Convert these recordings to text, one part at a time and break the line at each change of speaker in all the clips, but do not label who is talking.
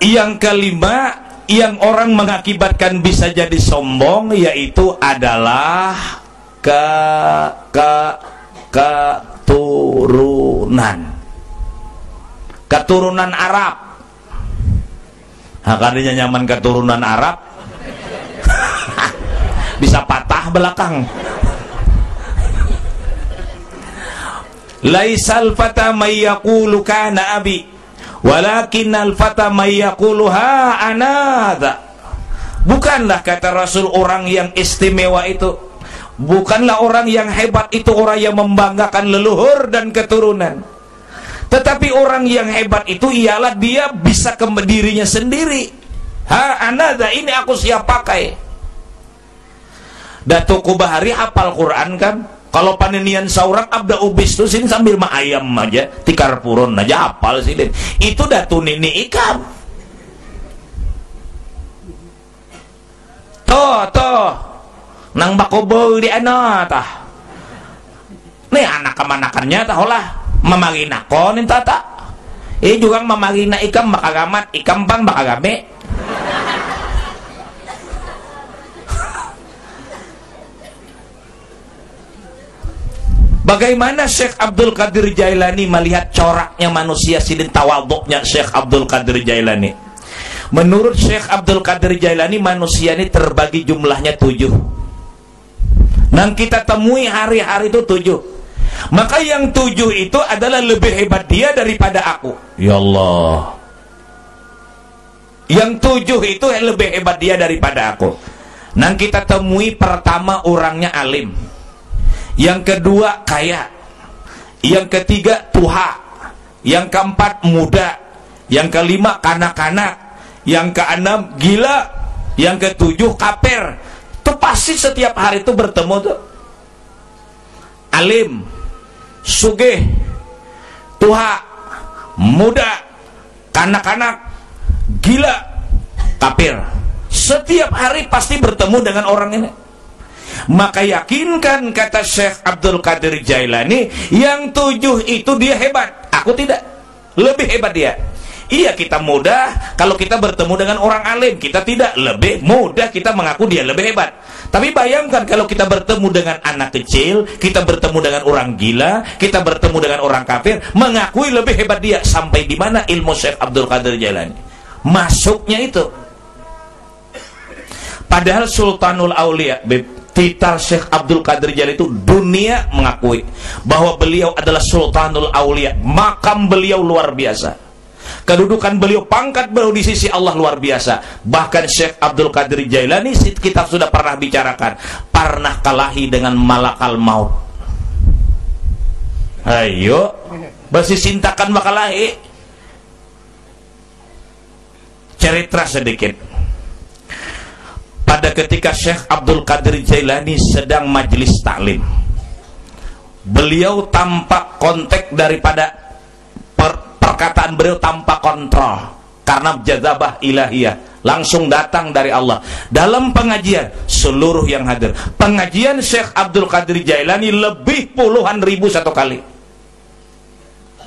Yang kelima, yang orang mengakibatkan bisa jadi sombong, yaitu adalah keturunan Arab. Nah, karena nyaman keturunan Arab bisa patah belakang. Laisal fata may yaqulu kana abi walakinnal fata may yaqulu ha anadha. Bukanlah, kata Rasul, orang yang istimewa itu, bukanlah orang yang hebat itu orang yang membanggakan leluhur dan keturunan, tetapi orang yang hebat itu ialah dia bisa ke dirinya sendiri. Ha anadha, ini aku siap pakai. Datuk Kubahari hafal Quran kan? Kalau panenian saurang abda ubis tuh sini sambil mah ayam aja, tikar purun aja hafal sih deh. Itu datu nini ikam. Toh, nang bakobo di anak tah. Nih anak kemanakannya tah olah mamagina ko nin tata. Juga mamagina ikam bakagamat, ikam pang bakagame. Bagaimana Syekh Abdul Qadir Jailani melihat coraknya manusia, sidin tawaduknya Syekh Abdul Qadir Jailani? Menurut Syekh Abdul Qadir Jailani, manusia ini terbagi jumlahnya 7. Dan kita temui hari-hari itu 7. Maka yang 7 itu adalah lebih hebat dia daripada aku. Ya Allah. Yang 7 itu lebih hebat dia daripada aku. Dan kita temui pertama orangnya alim. Yang kedua kaya, yang ketiga tuha, yang keempat muda, yang kelima kanak-kanak, yang keenam gila, yang ketujuh kafir. Itu pasti setiap hari itu bertemu tuh. Alim, sugih, tuha, muda, kanak-kanak, gila, kafir. Setiap hari pasti bertemu dengan orang ini. Maka yakinkan, kata Syekh Abdul Qadir Jailani, yang 7 itu dia hebat, aku tidak. Lebih hebat dia. Iya, kita mudah kalau kita bertemu dengan orang alim, kita tidak. Lebih mudah kita mengaku dia lebih hebat. Tapi bayangkan kalau kita bertemu dengan anak kecil, kita bertemu dengan orang gila, kita bertemu dengan orang kafir, mengakui lebih hebat dia. Sampai di mana ilmu Syekh Abdul Qadir Jailani masuknya itu. Padahal Sultanul Aulia, titel Syekh Abdul Qadir Jailani itu dunia mengakui bahwa beliau adalah Sultanul Aulia. Makam beliau luar biasa, kedudukan beliau, pangkat beliau di sisi Allah luar biasa. Bahkan Syekh Abdul Qadir Jailani, kita sudah pernah bicarakan, pernah kalahi dengan malakal maut. Ayo basi sintakan makalahi. Cerita sedikit. Pada ketika Syekh Abdul Qadir Jailani sedang majelis taklim, beliau tampak kontak daripada perkataan beliau tanpa kontrol, karena jazabah ilahiyah langsung datang dari Allah. Dalam pengajian seluruh yang hadir, pengajian Syekh Abdul Qadir Jailani lebih puluhan ribu satu kali.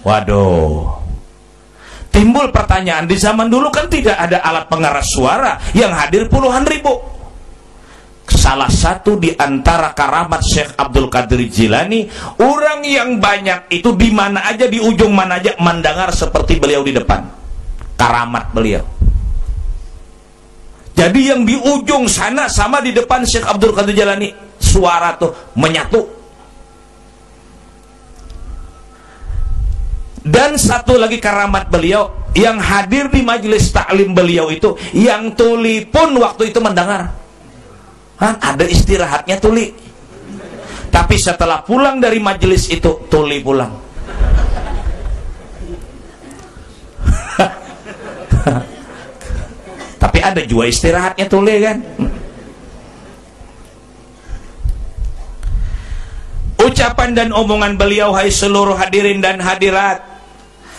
Waduh, timbul pertanyaan, di zaman dulu kan tidak ada alat pengeras suara, yang hadir puluhan ribu. Salah satu di antara karamat Syekh Abdul Qadir Jailani, orang yang banyak itu di mana aja, di ujung mana aja mendengar seperti beliau di depan. Karamat beliau. Jadi yang di ujung sana sama di depan Syekh Abdul Qadir Jailani, suara tuh menyatu. Dan satu lagi karamat beliau, yang hadir di majelis taklim beliau itu, yang tuli pun waktu itu mendengar. Ada istirahatnya tuli. Tapi setelah pulang dari majelis itu, tuli pulang. Tapi ada juga istirahatnya tuli kan. Ucapan dan omongan beliau, hai seluruh hadirin dan hadirat,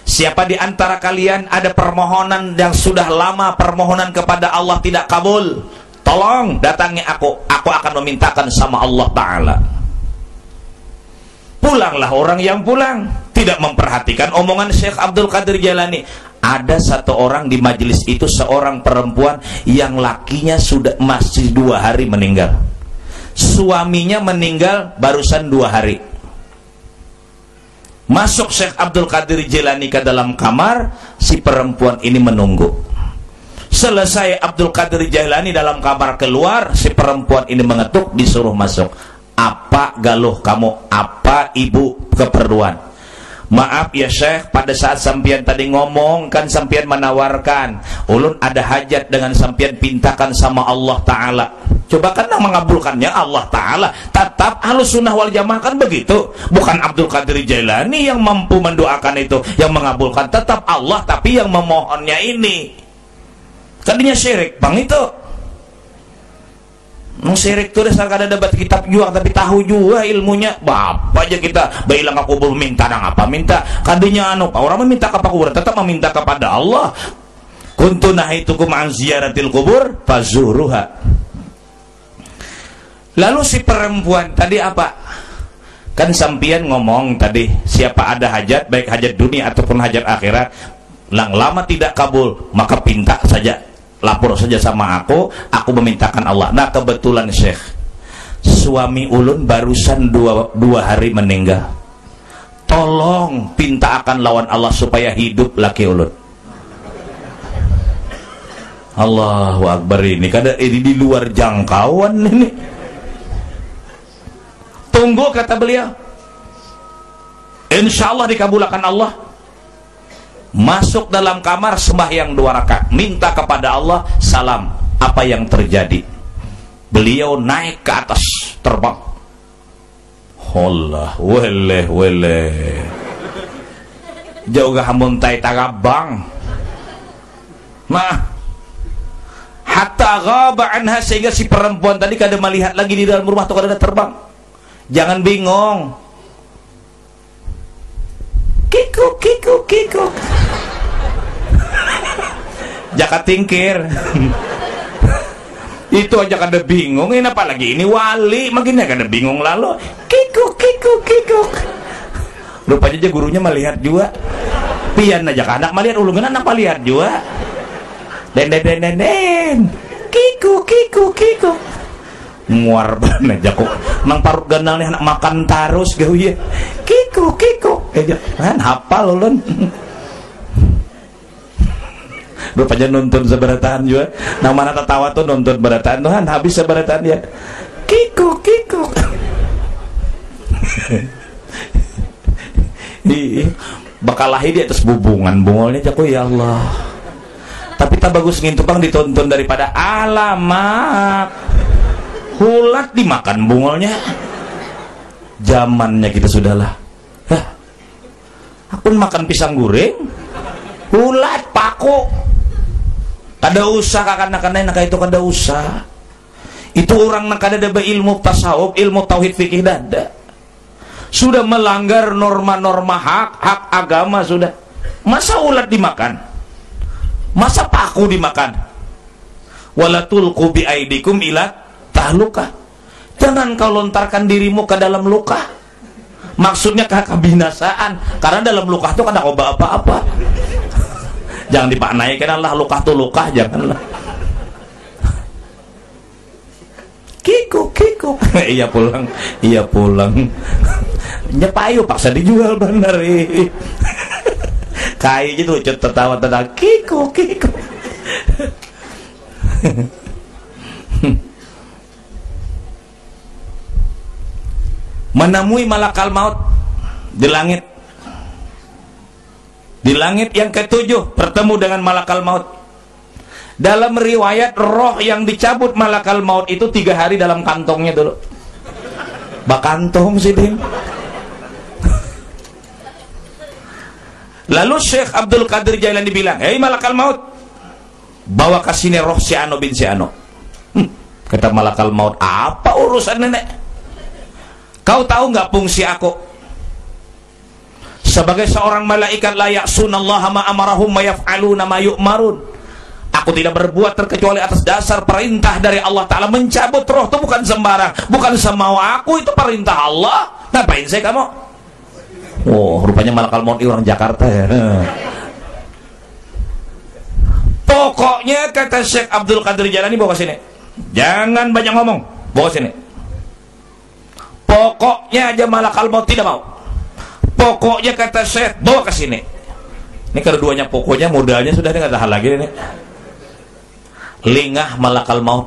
siapa di antara kalian ada permohonan yang sudah lama permohonan kepada Allah tidak kabul, tolong datangi aku akan memintakan sama Allah Ta'ala. Pulanglah orang yang pulang, tidak memperhatikan omongan Syekh Abdul Qadir Jailani. Ada satu orang di majelis itu, seorang perempuan yang lakinya sudah masih 2 hari meninggal. Suaminya meninggal barusan 2 hari. Masuk Syekh Abdul Qadir Jilani ke dalam kamar, si perempuan ini menunggu. Selesai Abdul Qadir Jilani dalam kamar keluar, si perempuan ini mengetuk, disuruh masuk. Apa galuh kamu? Apa ibu keperluan? Maaf ya Syekh, pada saat sampian tadi ngomong kan sampian menawarkan, ulun ada hajat dengan sampian pintakan sama Allah Ta'ala. Coba kan yang mengabulkannya Allah Ta'ala. Tetap Ahlus Sunnah wal Jamaah kan begitu. Bukan Abdul Qadir Jailani yang mampu mendoakan itu, yang mengabulkan. Tetap Allah, tapi yang memohonnya ini. Tadinya syirik bang itu. Syirik itu dasar kada dapat kitab juang tapi tahu juga ilmunya. Bapak aja kita bailang aku kubur minta nang apa minta. Kadinya orang meminta ke kuburan tetap meminta kepada Allah. Kuntu nahitukum an ziyaratil kubur fazuruha. Lalu si perempuan tadi apa? Kan sampian ngomong tadi, siapa ada hajat baik hajat dunia ataupun hajat akhirat yang lama tidak kabul, maka pinta saja, lapor saja sama aku memintakan Allah. Nah kebetulan Syekh, suami ulun barusan dua hari meninggal. Tolong pinta akan lawan Allah supaya hidup laki ulun. Allahu Akbar, ini kada ini di luar jangkauan ini. Tunggu kata beliau, insya Allah dikabulkan Allah. Masuk dalam kamar, sembahyang 2 rakaat, minta kepada Allah, salam. Apa yang terjadi? Beliau naik ke atas, terbang. Allah, wele jauh gak muntai tagabang. Nah, hatta ghaba anha, sehingga si perempuan tadi kada melihat lagi di dalam rumah tuh, kada terbang. Jangan bingung. Kikuk kikuk kikuk. Jaka tingkir. Itu aja kada bingung, ini apalagi ini wali, makinnya kada bingung lalu. Kikuk kikuk kikuk. Rupanya aja gurunya melihat juga. Pian aja anak melihat, ulungan anak melihat juga. Den. Kikuk kikuk kikuk. Muar banget aja kok nang parut ganal nih anak makan terus gau ya. Kiko kan hafal ulun. Rupanya nonton seberataan juga. Nang mana tertawa tuh nonton berataan tuh kan habis seberataan ya. Kiko bakal lahir di atas bubungan bungolnya jago ya Allah. Tapi tak bagus ngintupang ditonton daripada alamak. Hulat dimakan bungolnya. Zamannya kita sudahlah. Aku makan pisang goreng, hulat paku. Kada usah kakak-kakak nak itu kada usah. Itu orang nak kada ada ilmu tasawuf, ilmu tauhid fikih dada. Sudah melanggar norma-norma hak agama sudah. Masa ulat dimakan? Masa paku dimakan? Wala tulqu bi aidikum ila tahluka. Jangan kau lontarkan dirimu ke dalam luka. Maksudnya ke kebinasaan. Karena dalam luka itu kan ada obat apa-apa. Jangan dipaknai lah luka tuh luka, janganlah. Kiko. Iya pulang. Nyepayu paksa dijual bener. Kayak gitu lucu tertawa Kiko. Menemui malakal maut di langit. Di langit yang ke-7 bertemu dengan malakal maut. Dalam riwayat roh yang dicabut malakal maut itu 3 hari dalam kantongnya dulu. Bakantong sih Dim. Lalu Syekh Abdul Qadir Jailani bilang, "Hei malakal maut, bawa ke sini roh si Ano bin si Ano." Kata malakal maut, "Apa urusan nenek? Kau tahu nggak fungsi aku sebagai seorang malaikat la ya'sunallaha ma amarahum ma yaf'aluna ma yu'marun. Aku tidak berbuat terkecuali atas dasar perintah dari Allah Ta'ala. Mencabut roh itu bukan sembarang, bukan semau aku, itu perintah Allah. Ngapain saya kamu?" Oh, rupanya malakal maut orang Jakarta ya. Pokoknya kata Syekh Abdul Qadir Jailani, bawa sini. Jangan banyak ngomong, bawa sini. Pokoknya aja malakal maut tidak mau. Pokoknya kata Syekh, bawa ke sini. Ini keduanya pokoknya, modalnya sudah nggak tahan lagi ini. Lingah malakal maut.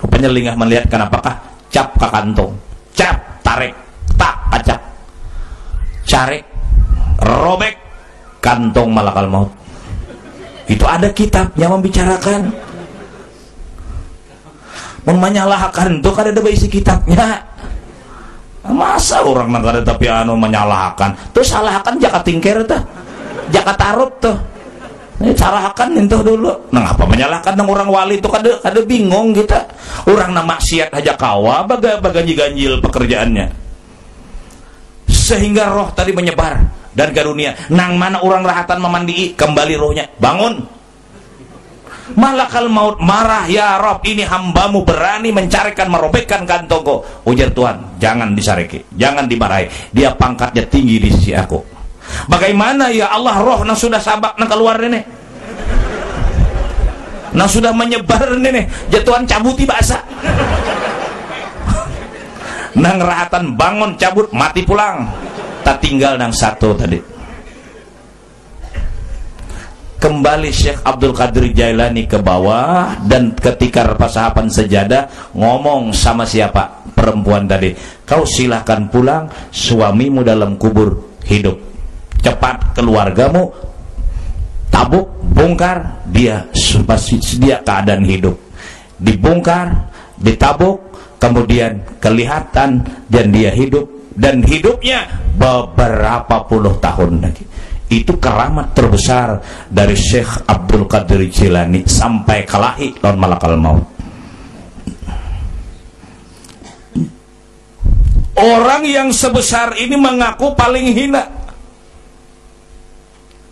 Rupanya lingah melihat, kenapakah? Cap ke kantong, cap, tarik, tak, acak, carik, robek kantong malakal maut. Itu ada kitab yang membicarakan menyalahkan itu kan ada isi kitabnya. Masa orang negara tapi menyalahkan tuh, salahkan jaka tingker tuh, jaka tarut tuh, ini salahkan itu dulu. Nah apa menyalahkan orang wali itu kada bingung kita. Orang nama maksiat aja kawa baga ganjil pekerjaannya, sehingga roh tadi menyebar dan ke dunia. Nang mana orang rahatan memandii, kembali rohnya bangun. Malakal maut marah, ya Rob, ini hambamu berani mencarikan, merobekkan kantongku. Ujar Tuhan, jangan disariki, jangan dimarahi, dia pangkatnya tinggi di sisi aku. Bagaimana ya Allah, roh nang sudah sabak nang keluar ini, nang sudah menyebar ini, jatuhan cabuti bahasa. Nang rahatan bangun cabut, mati pulang. Tak tinggal nang satu tadi. Kembali Syekh Abdul Qadir Jailani ke bawah, dan ketika repasahapan sejadah ngomong sama siapa? Perempuan tadi, kau silahkan pulang, suamimu dalam kubur hidup. Cepat keluargamu tabuk, bongkar, dia masih dia keadaan hidup. Dibongkar, ditabuk, kemudian kelihatan dan dia hidup, dan hidupnya beberapa puluh tahun lagi. Itu keramat terbesar dari Syekh Abdul Qadir Jailani sampai kalahi lawan malakal maut. Orang yang sebesar ini mengaku paling hina.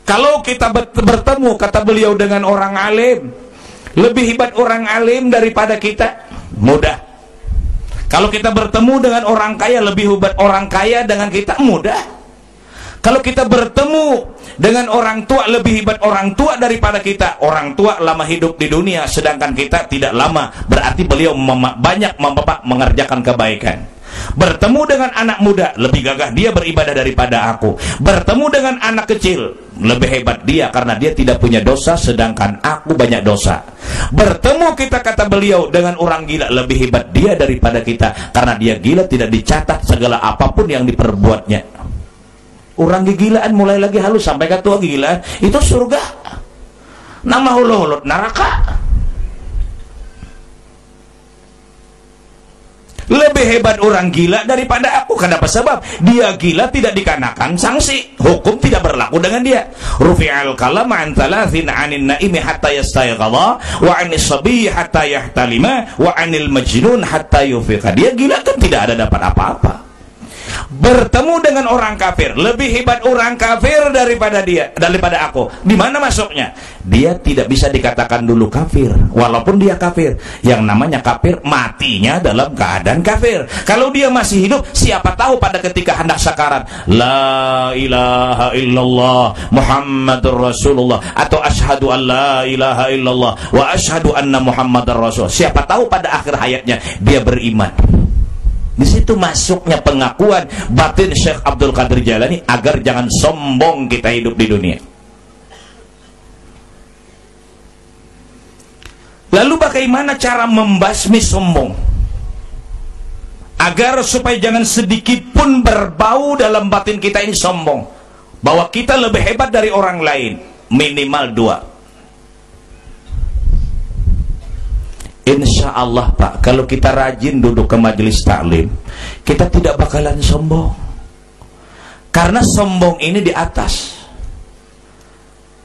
Kalau kita bertemu, kata beliau, dengan orang alim, lebih hebat orang alim daripada kita, mudah. Kalau kita bertemu dengan orang kaya, lebih hebat orang kaya dengan kita, mudah. Kalau kita bertemu dengan orang tua, lebih hebat orang tua daripada kita. Orang tua lama hidup di dunia, sedangkan kita tidak lama. Berarti beliau banyak mengerjakan kebaikan. Bertemu dengan anak muda, lebih gagah dia beribadah daripada aku. Bertemu dengan anak kecil, lebih hebat dia karena dia tidak punya dosa, sedangkan aku banyak dosa. Bertemu kita, kata beliau, dengan orang gila, lebih hebat dia daripada kita karena dia gila, tidak dicatat segala apapun yang diperbuatnya. Orang gigilaan mulai lagi halus sampai ke tua gigilaan itu surga. Nama hulu-hulu neraka. Lebih hebat orang gila daripada aku. Kenapa? Sebab dia gila tidak dikenakan sanksi, hukum tidak berlaku dengan dia. Rufi'al kalam an thalathin 'anil naimi hatta yastayqadha wa 'anis sabiy hatta yahtalima wa 'anil majnun hatta yufiqa. Dia gila kan tidak ada dapat apa-apa. Bertemu dengan orang kafir, lebih hebat orang kafir daripada aku. Di mana masuknya? Dia tidak bisa dikatakan dulu kafir, walaupun dia kafir. Yang namanya kafir, matinya dalam keadaan kafir. Kalau dia masih hidup, siapa tahu pada ketika hendak sakarat, la ilaha illallah Muhammadur Rasulullah, atau asyhadu an la ilaha illallah wa asyhadu anna Muhammadar Rasul. Siapa tahu pada akhir hayatnya dia beriman. Di situ masuknya pengakuan batin Syekh Abdul Qadir Jailani agar jangan sombong kita hidup di dunia. Lalu bagaimana cara membasmi sombong? Agar supaya jangan sedikit pun berbau dalam batin kita ini sombong, bahwa kita lebih hebat dari orang lain. Minimal dua. Insya Allah Pak, kalau kita rajin duduk ke majelis taklim, kita tidak bakalan sombong. Karena sombong ini di atas.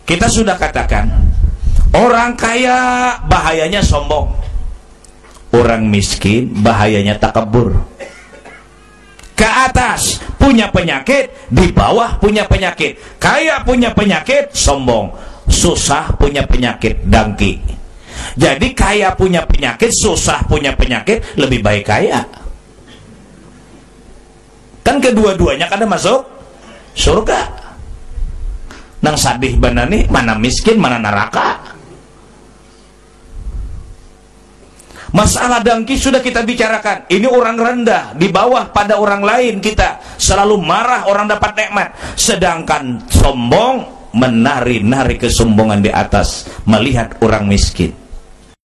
Kita sudah katakan, orang kaya bahayanya sombong, orang miskin bahayanya takabur. Ke atas punya penyakit, di bawah punya penyakit. Kaya punya penyakit sombong, susah punya penyakit dangki. Jadi kaya punya penyakit, susah punya penyakit, lebih baik kaya. Kan kedua-duanya kada masuk surga. Nang sadih banani, mana miskin, mana neraka. Masalah dengki sudah kita bicarakan. Ini orang rendah, di bawah pada orang lain. Kita selalu marah orang dapat nikmat, sedangkan sombong menari-nari kesombongan di atas melihat orang miskin.